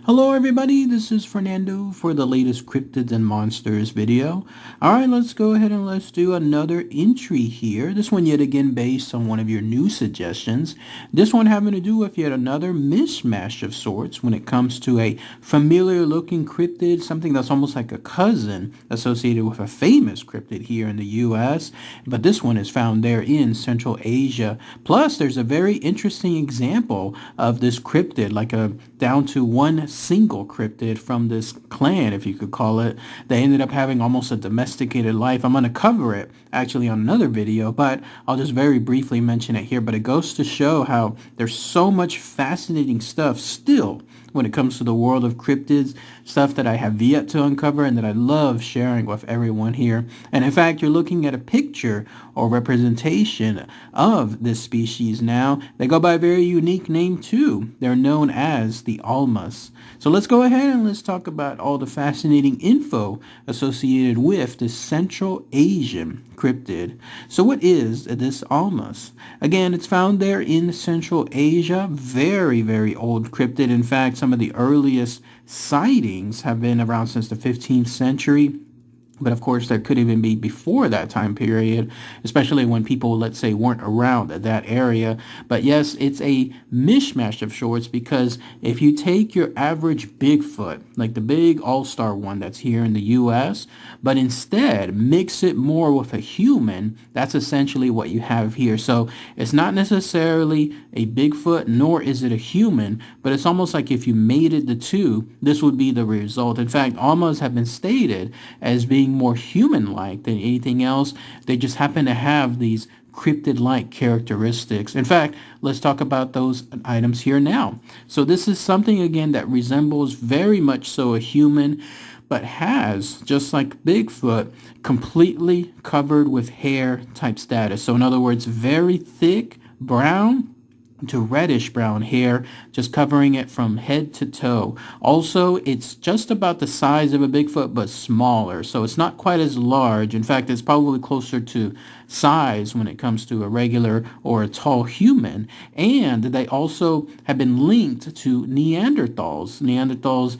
Hello everybody, this is Fernando for the latest Cryptids and Monsters video. Alright, let's go ahead and let's do another entry here. This one yet again based on one of your new suggestions. This one having to do with yet another mishmash of sorts when it comes to a familiar looking cryptid, something that's almost like a cousin associated with a famous cryptid here in the US. But this one is found there in Central Asia. Plus, there's a very interesting example of this cryptid, like a down to one single cryptid from this clan, if you could call it. They ended up having almost a domesticated life. I'm going to cover it actually on another video, but I'll just very briefly mention it here. But it goes to show how there's so much fascinating stuff still when it comes to the world of cryptids, stuff that I have yet to uncover and that I love sharing with everyone here. And in fact, you're looking at a picture or representation of this species now. They go by a very unique name too. They're known as the Almas. So let's go ahead and let's talk about all the fascinating info associated with this Central Asian cryptid. So what is this Almas? Again, it's found there in Central Asia. Very, very old cryptid. In fact, some of the earliest sightings have been around since the 15th century. But of course, there could even be before that time period, especially when people, let's say, weren't around at that area. But yes, it's a mishmash of sorts because if you take your average Bigfoot, like the big all-star one that's here in the US, but instead mix it more with a human, that's essentially what you have here. So it's not necessarily a Bigfoot, nor is it a human, but it's almost like if you mated the two, this would be the result. In fact, almas have been stated as being more human-like than anything else. They just happen to have these cryptid-like characteristics. In fact, let's talk about those items here now. So this is something, again, that resembles very much so a human, but has, just like Bigfoot, completely covered with hair type status. So in other words, very thick, brown, to reddish brown hair, just covering it from head to toe. Also, it's just about the size of a Bigfoot, but smaller. So it's not quite as large. In fact, it's probably closer to size when it comes to a regular or a tall human. And they also have been linked to Neanderthals. Neanderthals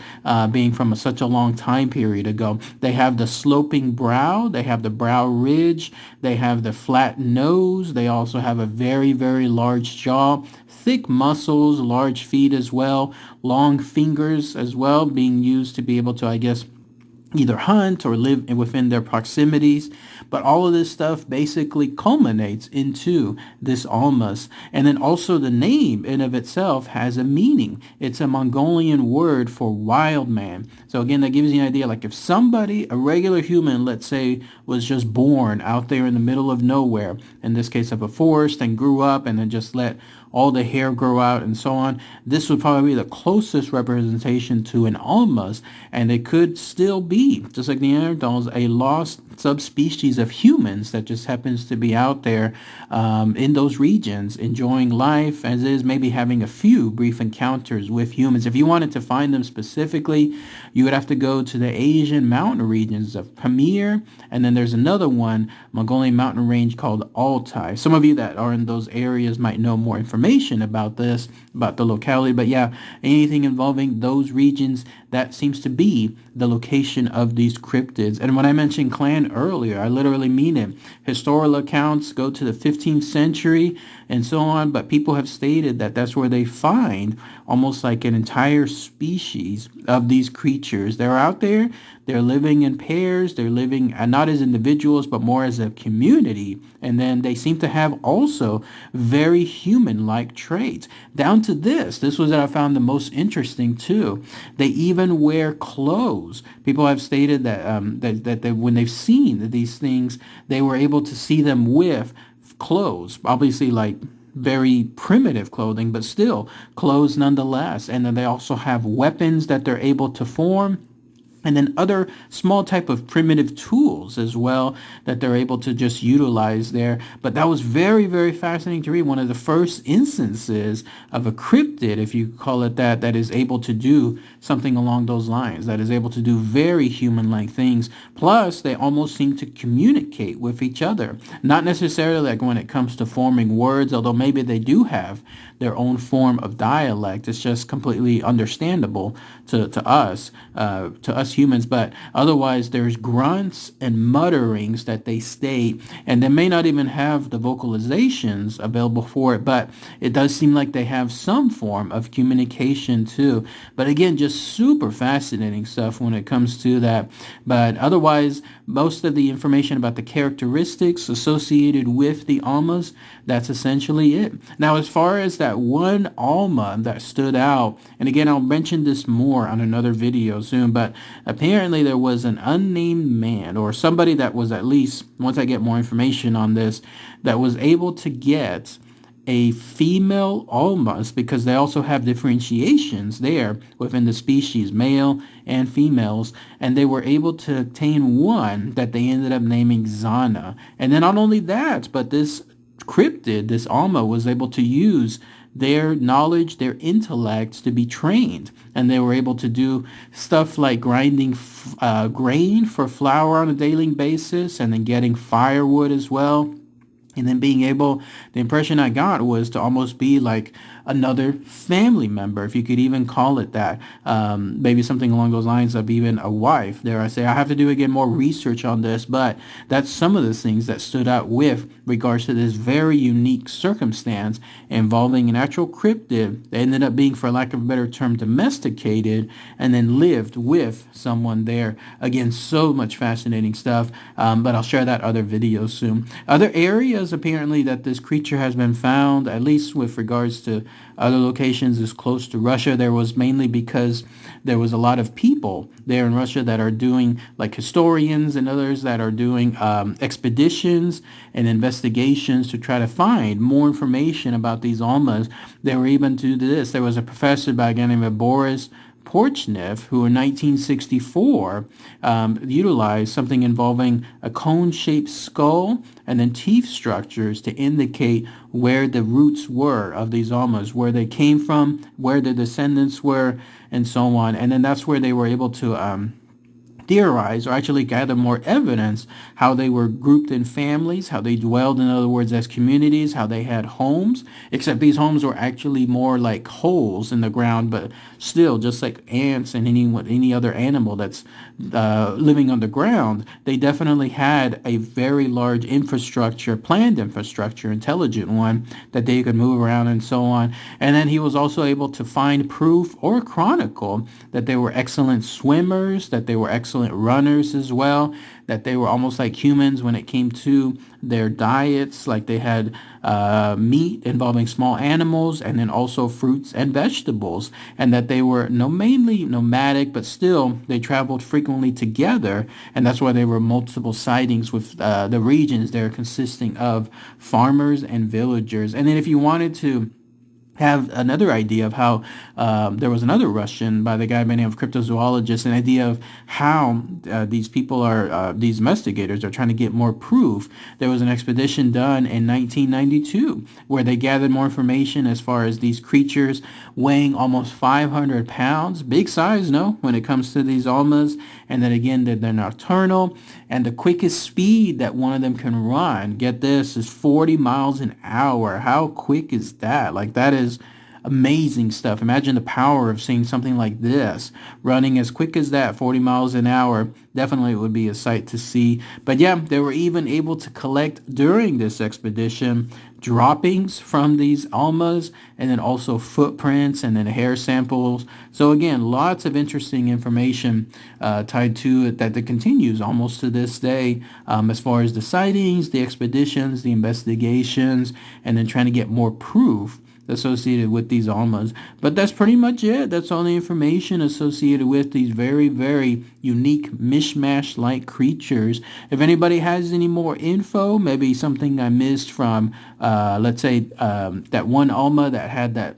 being from such a long time period ago. They have the sloping brow. They have the brow ridge. They have the flat nose. They also have a very, very large jaw. Thick muscles, large feet as well, long fingers as well, being used to be able to, I guess, either hunt or live within their proximities. But all of this stuff basically culminates into this almas. And then also the name in of itself has a meaning. It's a Mongolian word for wild man. So again, that gives you an idea, like if somebody, a regular human, let's say, was just born out there in the middle of nowhere, in this case of a forest, and grew up and then just let all the hair grow out and so on, this would probably be the closest representation to an almas, and it could still be, just like the Neanderthals, a lost subspecies of humans that just happens to be out there in those regions enjoying life as is, maybe having a few brief encounters with humans. If you wanted to find them specifically, you would have to go to the Asian mountain regions of Pamir, and then there's another one, Mongolian mountain range called Altai. Some of you that are in those areas might know more information about this, about the locality, but yeah, anything involving those regions, that seems to be the location of these cryptids. And when I mentioned clan earlier, I literally mean it. Historical accounts go to the 15th century and so on, but people have stated that that's where they find almost like an entire species of these creatures. They're out there, they're living in pairs, they're living not as individuals, but more as a community. And then they seem to have also very human-like traits. Down to this was what I found the most interesting too. They even wear clothes. People have stated that, that when they've seen these things, they were able to see them with clothes, obviously like very primitive clothing, but still clothes nonetheless. And then they also have weapons that they're able to form. and then other small type of primitive tools as well that they're able to just utilize there. But that was very, very fascinating to read. One of the first instances of a cryptid, if you call it that, that is able to do something along those lines, that is able to do very human-like things. Plus, they almost seem to communicate with each other. Not necessarily like when it comes to forming words, although maybe they do have their own form of dialect. It's just completely understandable to us humans. But otherwise, there's grunts and mutterings that they state, and they may not even have the vocalizations available for it, but it does seem like they have some form of communication too. But again, just super fascinating stuff when it comes to that. But otherwise, most of the information about the characteristics associated with the Almas, that's essentially it. Now, as far as that one Alma that stood out, and again, I'll mention this more on another video soon, but apparently there was an unnamed man or somebody that was, at least once I get more information on this, that was able to get a female Almas, because they also have differentiations there within the species, male and females, and they were able to obtain one that they ended up naming Zana. And then not only that, but this cryptid, this Alma, was able to use their knowledge, their intellects to be trained. And they were able to do stuff like grinding grain for flour on a daily basis, and then getting firewood as well. And then being able, the impression I got was to almost be like another family member, if you could even call it that. Maybe something along those lines of even a wife, dare I say. I have to do again more research on this, but that's some of the things that stood out with regards to this very unique circumstance involving an actual cryptid that ended up being, for lack of a better term, domesticated, and then lived with someone there. Again, so much fascinating stuff, but I'll share that other video soon. Other areas apparently that this creature has been found, at least with regards to other locations, is close to Russia. There was mainly because there was a lot of people there in Russia that are doing, like historians and others that are doing expeditions and investigations to try to find more information about these Almas. They were even to do this. There was a professor by a guy named Boris Porchnev, who in 1964 utilized something involving a cone-shaped skull and then teeth structures to indicate where the roots were of these Almas, where they came from, where the descendants were, and so on. And then that's where they were able to theorize, or actually gather more evidence, how they were grouped in families, how they dwelled, in other words, as communities, how they had homes, except these homes were actually more like holes in the ground, but still, just like ants and any other animal that's living underground, they definitely had a very large infrastructure, planned infrastructure, intelligent one, that they could move around and so on. And then he was also able to find proof or chronicle that they were excellent swimmers, that they were excellent runners as well, that they were almost like humans when it came to their diets, like they had meat involving small animals, and then also fruits and vegetables, and that they were mainly nomadic, but still they traveled frequently together, and that's why there were multiple sightings with the regions there consisting of farmers and villagers. And then if you wanted to have another idea of how there was another Russian by the guy by the name of cryptozoologist, an idea of how these people are, these investigators are trying to get more proof. There was an expedition done in 1992 where they gathered more information as far as these creatures weighing almost 500 pounds, big size, no, when it comes to these Almas, and then again that they're nocturnal, and the quickest speed that one of them can run, get this, is 40 miles an hour. How quick is that? Like, that is amazing stuff. Imagine the power of seeing something like this running as quick as that, 40 miles an hour. Definitely it would be a sight to see. But yeah, they were even able to collect during this expedition droppings from these Almas, and then also footprints and then hair samples. So again, lots of interesting information tied to it that continues almost to this day, as far as the sightings, the expeditions, the investigations, and then trying to get more proof associated with these Almas. But that's pretty much it. That's all the information associated with these very, very unique mishmash-like creatures. If anybody has any more info, maybe something I missed from, let's say, that one Alma that had that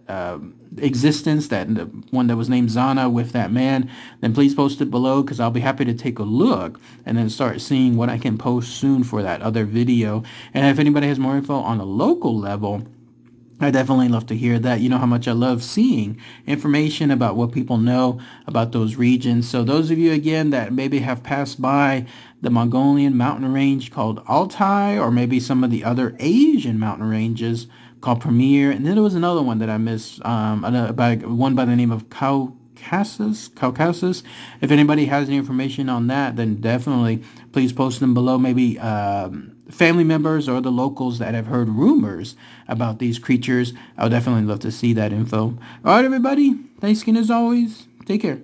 existence, that the one that was named Zana with that man, then please post it below, because I'll be happy to take a look and then start seeing what I can post soon for that other video. And if anybody has more info on a local level, I definitely love to hear that. You know how much I love seeing information about what people know about those regions. So those of you, again, that maybe have passed by the Mongolian mountain range called Altai, or maybe some of the other Asian mountain ranges called Premier. And then there was another one that I missed, one by the name of Caucasus. If anybody has any information on that, then definitely please post them below. Maybe family members or the locals that have heard rumors about these creatures. I would definitely love to see that info. All right, everybody. Thanks again as always. Take care.